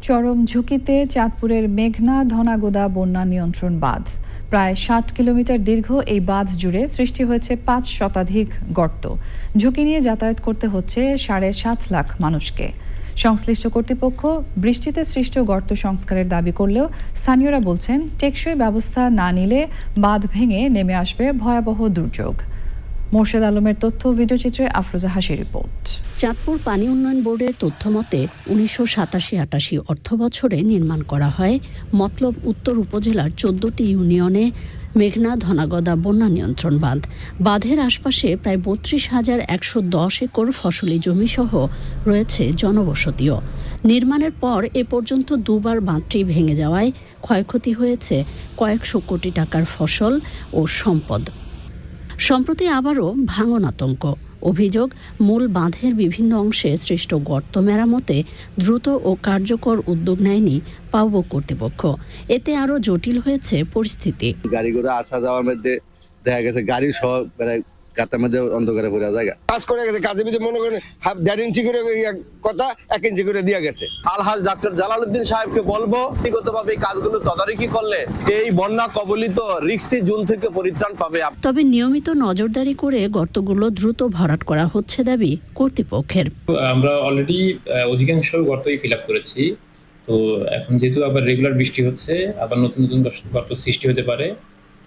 চরম ঝুঁকিতে চাঁদপুরের মেঘনা ধনাগোদা বন্যা নিয়ন্ত্রণ বাঁধ। প্রায় ৬০ কিলোমিটার দীর্ঘ এই বাঁধ জুড়ে সৃষ্টি হয়েছে ৫ শতাধিক গর্ত। ঝুঁকি নিয়ে যাতায়াত করতে হচ্ছে ৭.৫ লাখ মানুষকে। সংশ্লিষ্ট কর্তৃপক্ষ বৃষ্টিতে সৃষ্ট গর্ত সংস্কারের দাবি করলেও স্থানীয়রা বলছেন, টেকসই ব্যবস্থা না নিলে বাঁধ ভেঙে নেমে আসবে ভয়াবহ দুর্যোগ। মোর্শেদ আলমের তথ্য, ভিডিওচিত্রে আফরোজা হাসির রিপোর্ট। চাঁদপুর পানি উন্নয়ন বোর্ডের তথ্য মতে ১৯৮৭-৮৮ অর্থ বছরে নির্মাণ করা হয় মতলব উত্তর উপজেলার ১৪টি ইউনিয়নে মেঘনা ধনাগদা বন্যা নিয়ন্ত্রণ বাঁধ। বাঁধের আশপাশে প্রায় ৩২,১১০ একর ফসলি জমি সহ রয়েছে জনবসতিও। নির্মাণের পর এ পর্যন্ত দুবার বাঁধটি ভেঙে যাওয়ায় ক্ষয়ক্ষতি হয়েছে কয়েকশো কোটি টাকার ফসল ও সম্পদ। সম্প্রতি আবারও ভাঙন আতঙ্ক। অভিযোগ, মূল বাঁধের বিভিন্ন অংশে সৃষ্ট গর্ত মেরামতে দ্রুত ও কার্যকর উদ্যোগ নেয়নি পাউবো কর্তৃপক্ষ। এতে আরও জটিল হয়েছে পরিস্থিতি। গাড়ি করে আসা যাওয়ার মধ্যে দেখা গেছে গাড়ি সহ গাতার মধ্যে অন্ধকারে পড়ে যায়। কাজ করে গেছে, কাজের ভিতরে মনে করেন ১.৫ ইঞ্চি করে কথা ১ ইঞ্চি করে দিয়ে গেছে। আলহাজ ডাক্তার জালালউদ্দিন সাহেবকে বলবো ব্যক্তিগতভাবে এই কাজগুলো তদারকি করলে এই বন্যা কবলিত রিস্কি জোন থেকে পরিত্রাণ পাবে। তবে নিয়মিত নজরদারি করে গর্তগুলো দ্রুত ভরাট করা হচ্ছে দাবি কর্তৃপক্ষের। আমরা অলরেডি অধিকাংশ গর্তই ফিল আপ করেছি। তো এখন যেহেতু আবার রেগুলার বৃষ্টি হচ্ছে, আবার নতুন নতুন গর্ত সৃষ্টি হতে পারে।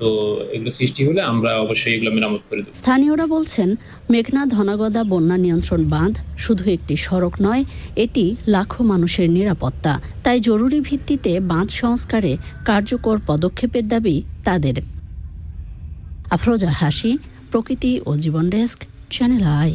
তো এগুলো সৃষ্টি হলে আমরা অবশ্যই এগুলো মেরামত করে দেব। স্থানীয়রা বলছেন, মেঘনা ধনাগদা বন্যা নিয়ন্ত্রণ বাঁধ শুধু একটি সড়ক নয়, এটি লাখো মানুষের নিরাপত্তা। তাই জরুরি ভিত্তিতে বাঁধ সংস্কারে কার্যকর পদক্ষেপের দাবি তাদের। আফরোজা হাসি, প্রকৃতি ও জীবন ডেস্ক, চ্যানেল আই।